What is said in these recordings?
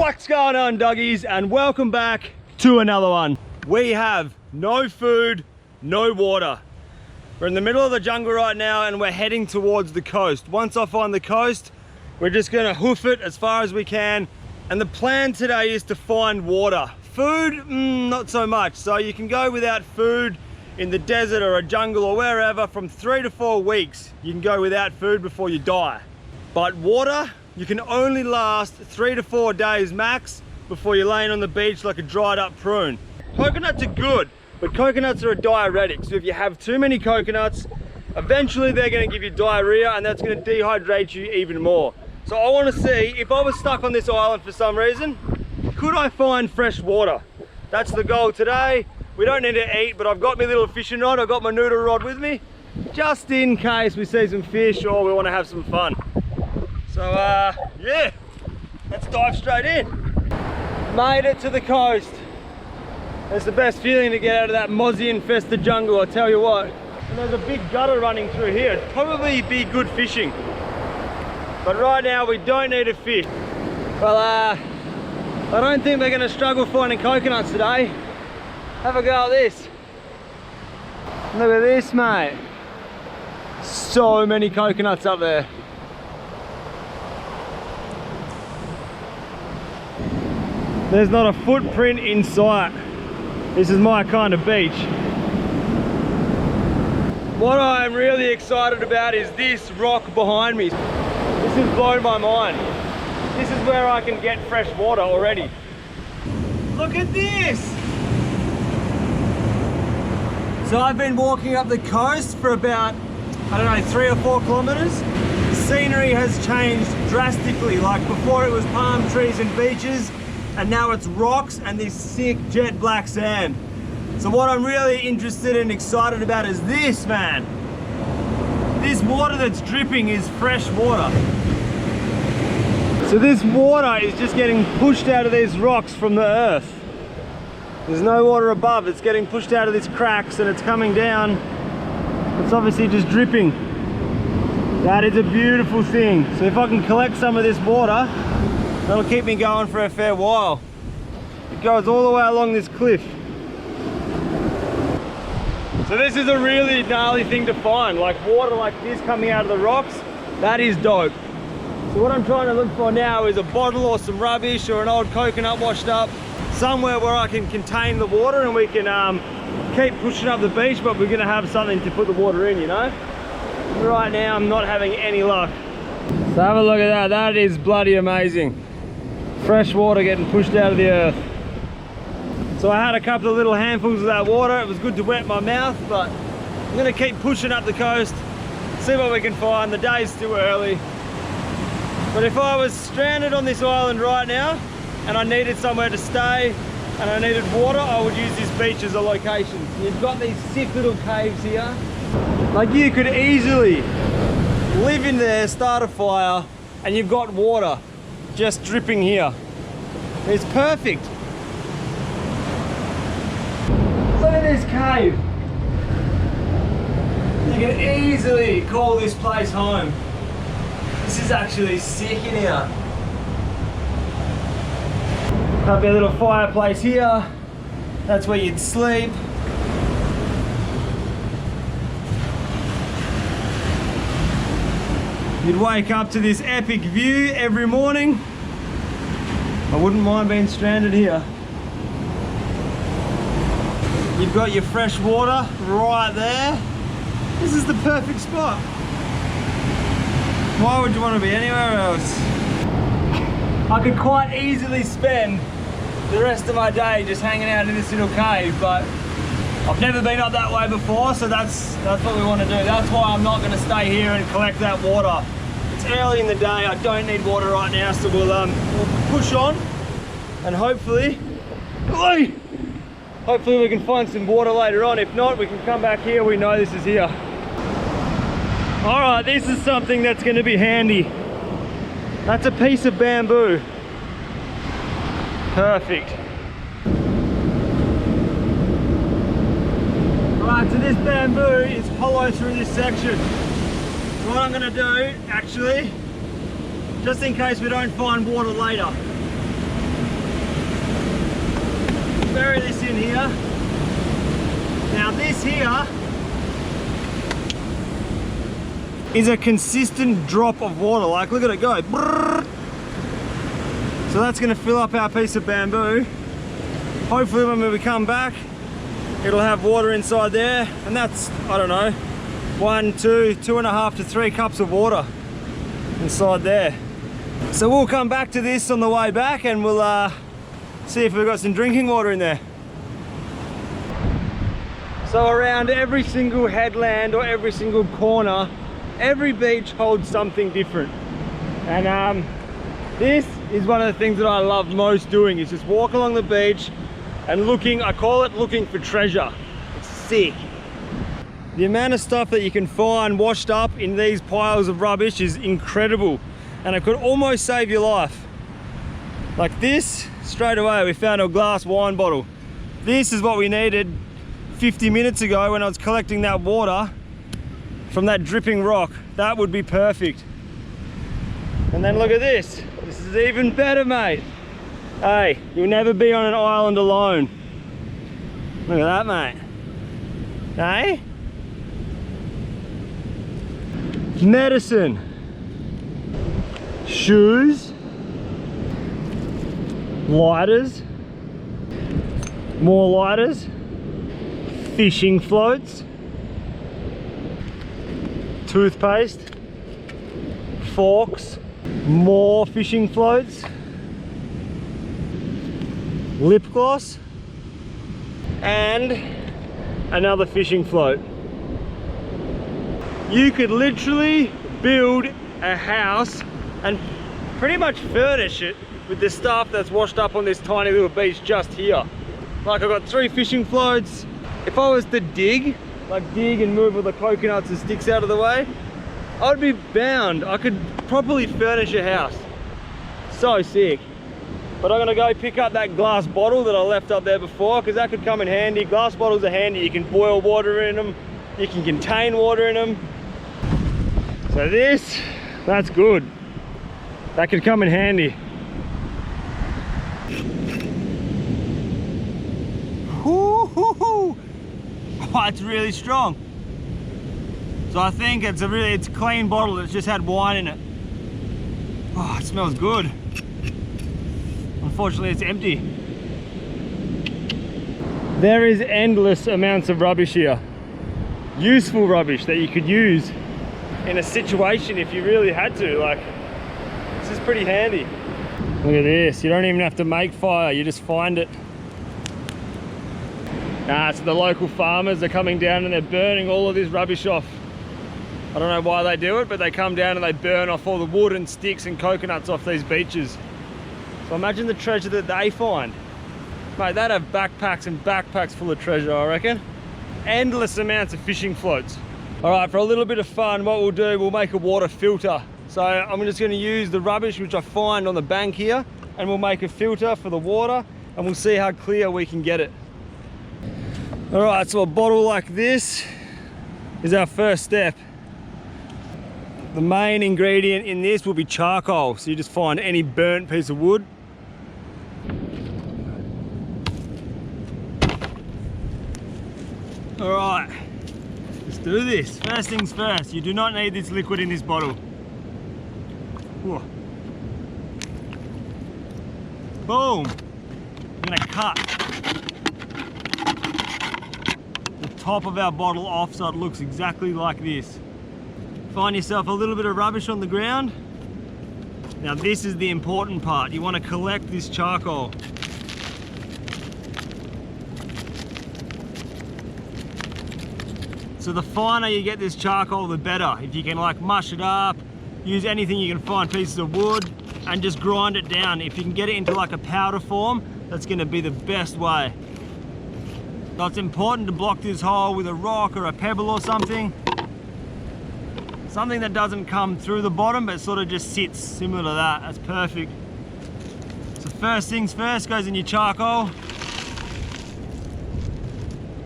What's going on, doggies, and welcome back to another one. We have no food, no water. We're in the middle of the jungle right now and we're heading towards the coast. Once I find the coast, we're just gonna hoof it as far as we can. And the plan today is to find water. Food, not so much. So you can go without food in the desert or a jungle or wherever from 3 to 4 weeks. You can go without food before you die. But water, you can only last 3 to 4 days max before you're laying on the beach like a dried up prune. Coconuts are good, but coconuts are a diuretic. So if you have too many coconuts, eventually they're gonna give you diarrhea and that's gonna dehydrate you even more. So I wanna see, if I was stuck on this island for some reason, could I find fresh water? That's the goal today. We don't need to eat, but I've got my little fishing rod, I've got my noodle rod with me, just in case we see some fish or we wanna have some fun. So yeah, let's dive straight in. Made it to the coast. It's the best feeling to get out of that mozzie infested jungle, I tell you what. And there's a big gutter running through here. It'd probably be good fishing. But right now we don't need to fish. Well, I don't think we're gonna struggle finding coconuts today. Have a go at this. Look at this, mate. So many coconuts up there. There's not a footprint in sight. This is my kind of beach. What I'm really excited about is this rock behind me. This has blown my mind. This is where I can get fresh water already. Look at this! So I've been walking up the coast for about, I don't know, 3 or 4 kilometers. The scenery has changed drastically. Like before it was palm trees and beaches, and now it's rocks and this sick jet black sand. So what I'm really interested and excited about is this, man. This water that's dripping is fresh water. So this water is just getting pushed out of these rocks from the earth. There's no water above, it's getting pushed out of these cracks and it's coming down. It's obviously just dripping. That is a beautiful thing. So if I can collect some of this water, that'll keep me going for a fair while. It goes all the way along this cliff. So this is a really gnarly thing to find, like water like this coming out of the rocks. That is dope. So what I'm trying to look for now is a bottle or some rubbish or an old coconut washed up, somewhere where I can contain the water and we can keep pushing up the beach, but we're gonna have something to put the water in, you know? Right now I'm not having any luck. So have a look at that, that is bloody amazing. Fresh water getting pushed out of the earth. So I had a couple of little handfuls of that water. It was good to wet my mouth, but I'm gonna keep pushing up the coast, see what we can find. The day's still early. But if I was stranded on this island right now and I needed somewhere to stay and I needed water, I would use this beach as a location. You've got these sick little caves here. Like you could easily live in there, start a fire, and you've got water just dripping here. It's perfect. Look at this cave. You can easily call this place home. This is actually sick in here. Have a little fireplace here. That's where you'd sleep. You'd wake up to this epic view every morning. I wouldn't mind being stranded here. You've got your fresh water right there. This is the perfect spot. Why would you want to be anywhere else? I could quite easily spend the rest of my day just hanging out in this little cave, but I've never been up that way before, so that's what we want to do. That's why I'm not going to stay here and collect that water. It's early in the day, I don't need water right now, so we'll push on and hopefully we can find some water later on. If not, we can come back here. We know this is here. All right, this is something that's going to be handy. That's a piece of bamboo. Perfect. Right, so this bamboo is hollow through this section. So what I'm going to do, actually, just in case we don't find water later, bury this in here. Now this here is a consistent drop of water. Like, look at it go. So that's gonna fill up our piece of bamboo. Hopefully when we come back, it'll have water inside there. And that's, I don't know, 1, 2, 2.5 to 3 cups of water inside there. So we'll come back to this on the way back and we'll see if we've got some drinking water in there. So around every single headland or every single corner, every beach holds something different. And this is one of the things that I love most doing, is just walk along the beach and looking, I call it looking for treasure. It's sick. The amount of stuff that you can find washed up in these piles of rubbish is incredible. And it could almost save your life. Like this, straight away we found a glass wine bottle. This is what we needed 50 minutes ago when I was collecting that water from that dripping rock. That would be perfect. And then look at this. This is even better, mate. Hey, you'll never be on an island alone. Look at that, mate. Hey? Medicine. Shoes. Lighters. More lighters. Fishing floats. Toothpaste. Forks. More fishing floats. Lip gloss. And another fishing float. You could literally build a house and pretty much furnish it with the stuff that's washed up on this tiny little beach just here. Like, I've got 3 fishing floats. If I was to dig and move all the coconuts and sticks out of the way, I'd be bound. I could properly furnish a house. So sick. But I'm gonna go pick up that glass bottle that I left up there before, because that could come in handy. Glass bottles are handy. You can boil water in them. You can contain water in them. So that's good. That could come in handy. Oh, it's really strong. So I think it's a clean bottle that's just had wine in it. Oh, it smells good. Unfortunately, it's empty. There is endless amounts of rubbish here. Useful rubbish that you could use in a situation if you really had to. Like, this is pretty handy. Look at this. You don't even have to make fire. You just find it. So the local farmers are coming down and they're burning all of this rubbish off. I don't know why they do it, but they come down and they burn off all the wood and sticks and coconuts off these beaches. So imagine the treasure that they find. Mate, they'd have backpacks and backpacks full of treasure, I reckon. Endless amounts of fishing floats. All right, for a little bit of fun, what we'll do, we'll make a water filter. So I'm just gonna use the rubbish which I find on the bank here, and we'll make a filter for the water, and we'll see how clear we can get it. All right, so a bottle like this is our first step. The main ingredient in this will be charcoal. So you just find any burnt piece of wood. All right, let's do this. First things first, you do not need this liquid in this bottle. Whoa. Boom. I'm gonna cut the top of our bottle off so it looks exactly like this. Find yourself a little bit of rubbish on the ground. Now this is the important part. You want to collect this charcoal. So the finer you get this charcoal, the better. If you can like mush it up, use anything you can find, pieces of wood, and just grind it down. If you can get it into like a powder form, that's going to be the best way. So it's important to block this hole with a rock or a pebble or something. Something that doesn't come through the bottom, but sort of just sits similar to that. That's perfect. So first things first, goes in your charcoal.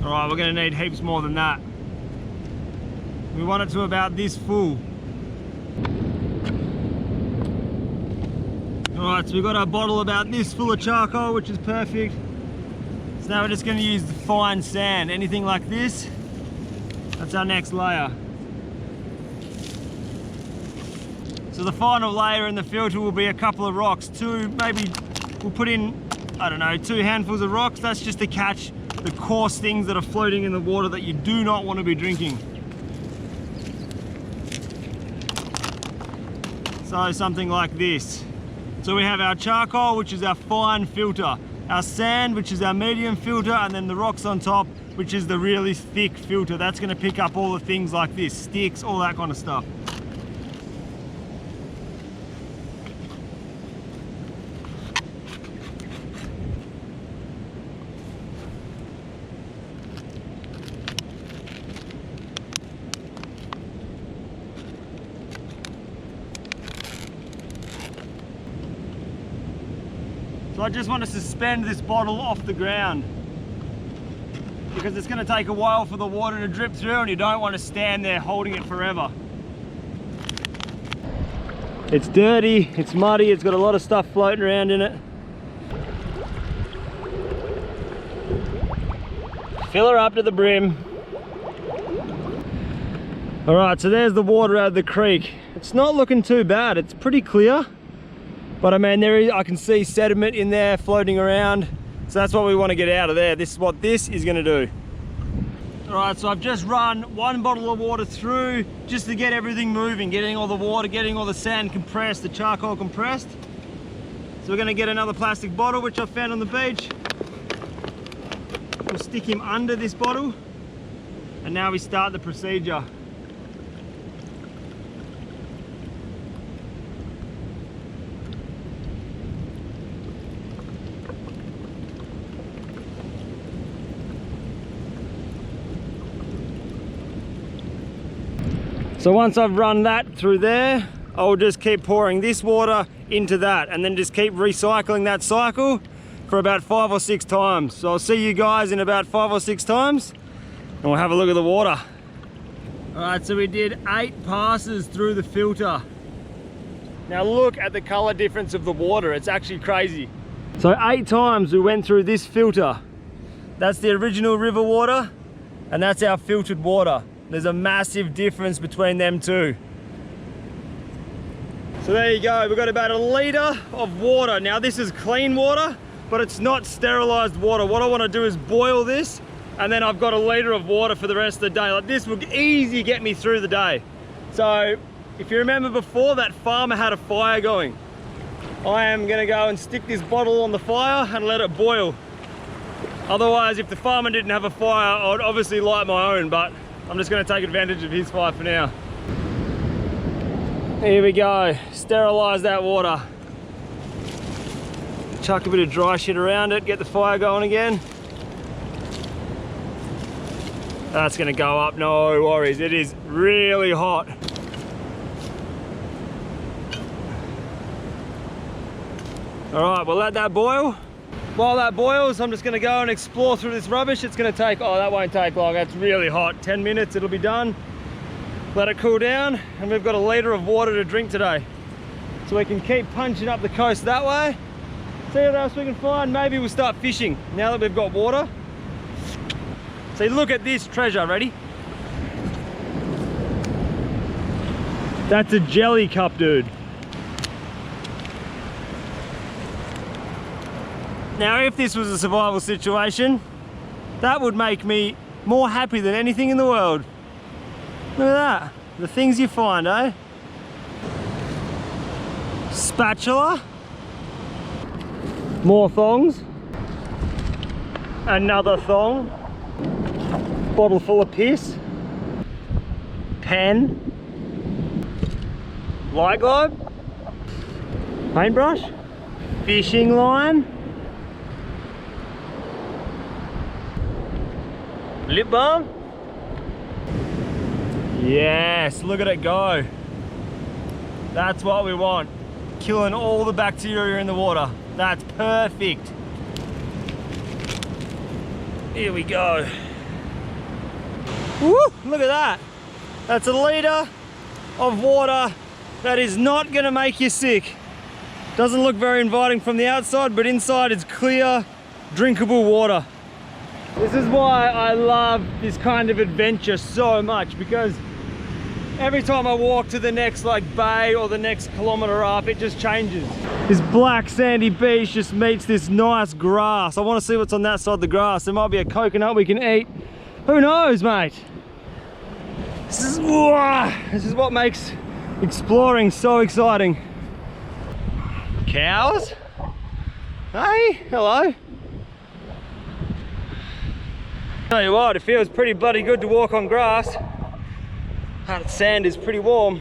All right, we're going to need heaps more than that. We want it to about this full. All right, so we've got our bottle about this full of charcoal, which is perfect. So now we're just going to use the fine sand. Anything like this, that's our next layer. So the final layer in the filter will be a couple of rocks. Maybe we'll put in, I don't know, 2 handfuls of rocks. That's just to catch the coarse things that are floating in the water that you do not want to be drinking. So something like this. So we have our charcoal, which is our fine filter, our sand, which is our medium filter, and then the rocks on top, which is the really thick filter. That's going to pick up all the things like this, sticks, all that kind of stuff. So I just want to suspend this bottle off the ground because it's going to take a while for the water to drip through and you don't want to stand there holding it forever. It's dirty, it's muddy, it's got a lot of stuff floating around in it. Fill her up to the brim. Alright, so there's the water out of the creek. It's not looking too bad, it's pretty clear. But I mean, I can see sediment in there floating around. So that's what we want to get out of there. This is what this is going to do. All right, so I've just run 1 bottle of water through just to get everything moving, getting all the water, getting all the sand compressed, the charcoal compressed. So we're going to get another plastic bottle, which I found on the beach. We'll stick him under this bottle. And now we start the procedure. So once I've run that through there, I'll just keep pouring this water into that and then just keep recycling that cycle for about 5 or 6 times. So I'll see you guys in about 5 or 6 times and we'll have a look at the water. All right, so we did 8 passes through the filter. Now look at the color difference of the water, it's actually crazy. So 8 times we went through this filter. That's the original river water and that's our filtered water. There's a massive difference between them two. So there you go, we've got about 1 litre of water. Now this is clean water, but it's not sterilized water. What I want to do is boil this, and then I've got 1 litre of water for the rest of the day. Like this will easily get me through the day. So if you remember before, that farmer had a fire going. I am gonna go and stick this bottle on the fire and let it boil. Otherwise, if the farmer didn't have a fire, I'd obviously light my own, but I'm just going to take advantage of his fire for now. Here we go, sterilise that water. Chuck a bit of dry shit around it, get the fire going again. That's going to go up, no worries, it is really hot. Alright, we'll let that boil. While that boils, I'm just going to go and explore through this rubbish. It's going to take, oh, that won't take long. It's really hot. 10 minutes, it'll be done. Let it cool down, and we've got 1 litre of water to drink today. So we can keep punching up the coast that way. See what else we can find. Maybe we'll start fishing now that we've got water. See, look at this treasure. Ready? That's a jelly cup, dude. Now, if this was a survival situation, that would make me more happy than anything in the world. Look at that, the things you find, eh? Spatula, more thongs, another thong, bottle full of piss, pen, light globe, paintbrush, fishing line, lip balm. Yes, look at it go. That's what we want. Killing all the bacteria in the water. That's perfect. Here we go. Woo, look at that. That's 1 litre of water that is not gonna make you sick. Doesn't look very inviting from the outside, but inside it's clear, drinkable water. This is why I love this kind of adventure so much, because every time I walk to the next like bay or the next kilometer up, it just changes. This black sandy beach just meets this nice grass. I want to see what's on that side of the grass. There might be a coconut we can eat. Who knows, mate? This is what makes exploring so exciting. Cows? Hey, hello. Tell you what, it feels pretty bloody good to walk on grass. That sand is pretty warm.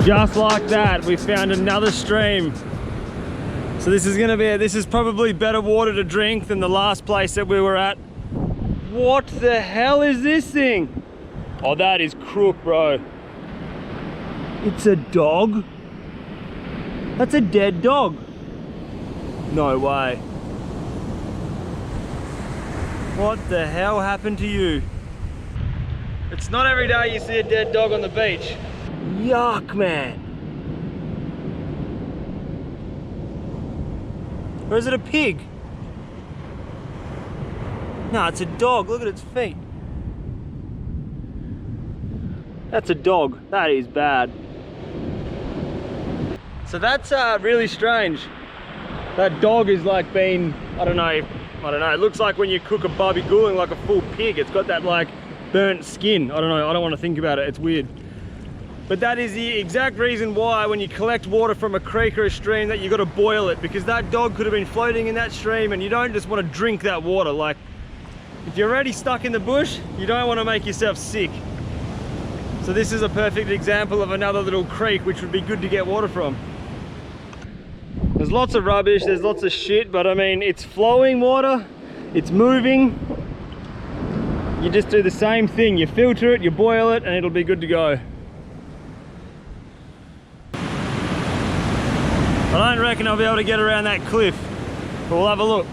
Just like that, we found another stream. So this is probably better water to drink than the last place that we were at. What the hell is this thing? Oh, that is crook, bro. It's a dog? That's a dead dog. No way. What the hell happened to you? It's not every day you see a dead dog on the beach. Yuck, man. Or is it a pig? No, it's a dog. Look at its feet. That's a dog. That is bad. So that's really strange. That dog is like being, I don't know, it looks like when you cook a barbecue like a full pig. It's got that like burnt skin. I don't know, I don't want to think about it. It's weird. But that is the exact reason why when you collect water from a creek or a stream that you got to boil it, because that dog could have been floating in that stream and you don't just want to drink that water. Like, if you're already stuck in the bush, you don't want to make yourself sick. So this is a perfect example of another little creek which would be good to get water from. There's lots of rubbish, there's lots of shit, but I mean, it's flowing water, it's moving. You just do the same thing. You filter it, you boil it, and it'll be good to go. I don't reckon I'll be able to get around that cliff, but we'll have a look.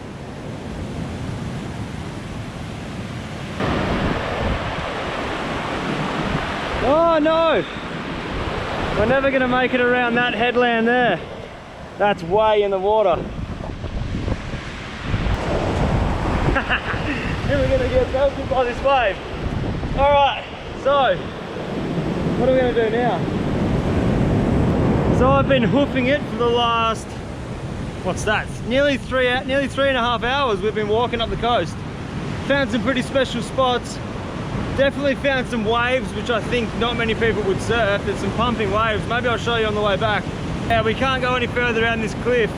Oh no! We're never going to make it around that headland there. That's way in the water. We're going to get melted by this wave. Alright, so what are we going to do now? So I've been hoofing it for the last, what's that? Nearly three and a half hours we've been walking up the coast. Found some pretty special spots. Definitely found some waves, which I think not many people would surf. There's some pumping waves. Maybe I'll show you on the way back. Yeah, we can't go any further down this cliff.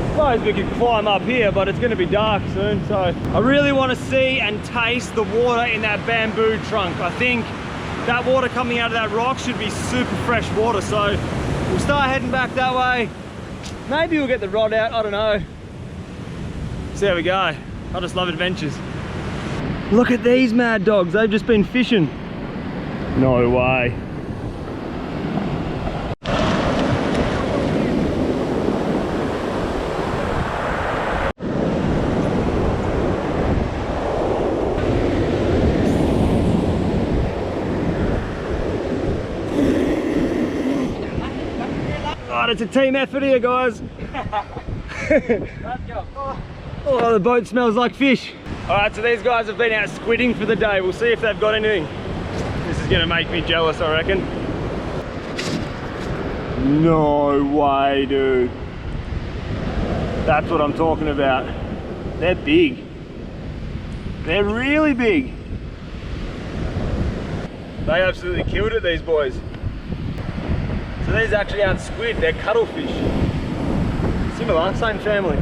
Suppose we could climb up here, but it's going to be dark soon. So I really want to see and taste the water in that bamboo trunk. I think that water coming out of that rock should be super fresh water, so we'll start heading back that way. Maybe we'll get the rod out, I don't know. So there we go. I just love adventures. Look at these mad dogs, they've just been fishing. No way. It's a team effort here, guys. Let's go. Oh, the boat smells like fish. All right, so these guys have been out squidding for the day. We'll see if they've got anything. This is gonna make me jealous, I reckon. No way, dude. That's what I'm talking about. They're big. They're really big. They absolutely killed it, these boys. So these actually aren't squid, they're cuttlefish. Similar, same family.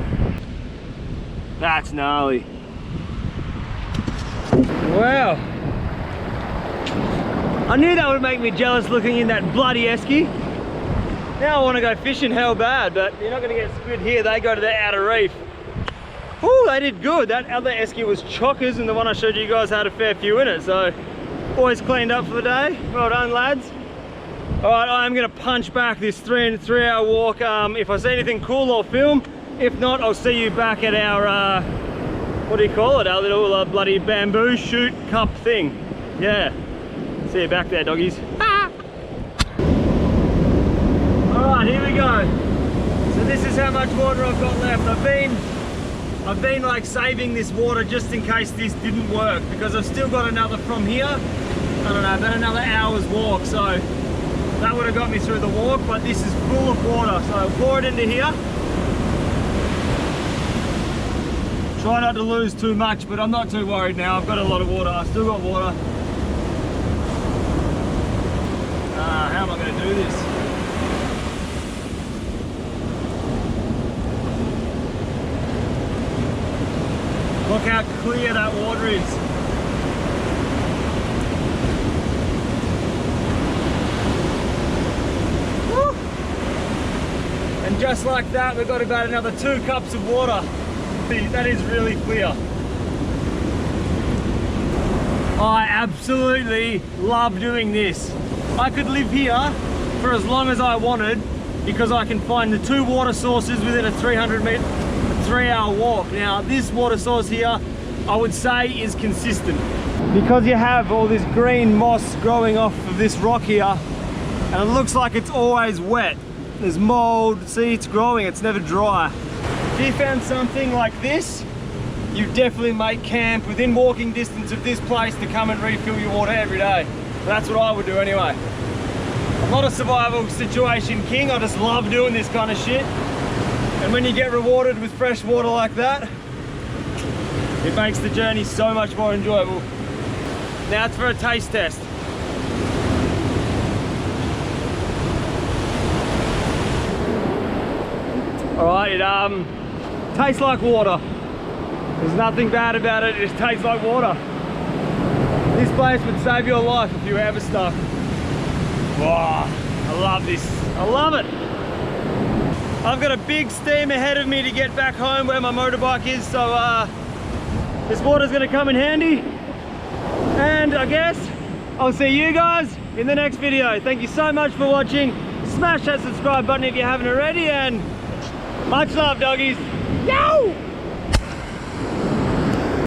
That's gnarly. Wow. I knew that would make me jealous looking in that bloody esky. Now I want to go fishing hell bad, but you're not going to get squid here. They go to the outer reef. Oh, they did good. That other esky was chockers, and the one I showed you guys had a fair few in it. So, boys cleaned up for the day. Well done, lads. All right, I'm going to punch back this 3-hour walk. If I see anything cool, I'll film. If not, I'll see you back at our, what do you call it? Our little bloody bamboo shoot cup thing. Yeah. See you back there, doggies. Ah! Alright, here we go. So this is how much water I've got left. I've been like saving this water just in case this didn't work, because I've still got another from here. I don't know, about another hour's walk, so that would have got me through the walk, but this is full of water. So I'll pour it into here. Try not to lose too much, but I'm not too worried now. I've got a lot of water. I've still got water. How am I going to do this? Look how clear that water is. Woo! And just like that, we've got about another 2 cups of water. That is really clear. I absolutely love doing this. I could live here for as long as I wanted, because I can find the 2 water sources within a 3-hour walk. Now this water source here, I would say, is consistent. Because you have all this green moss growing off of this rock here, and it looks like it's always wet. There's mold, see, it's growing, it's never dry. If you found something like this, you definitely make camp within walking distance of this place to come and refill your water every day. That's what I would do anyway. I'm not a survival situation king, I just love doing this kind of shit. And when you get rewarded with fresh water like that, it makes the journey so much more enjoyable. Now it's for a taste test. Alright, it tastes like water. There's nothing bad about it, it just tastes like water. This place would save your life if you were ever stuck. Wow, I love this. I love it. I've got a big steam ahead of me to get back home where my motorbike is, so this water's gonna come in handy. And I guess I'll see you guys in the next video. Thank you so much for watching. Smash that subscribe button if you haven't already, and much love, doggies. Yo!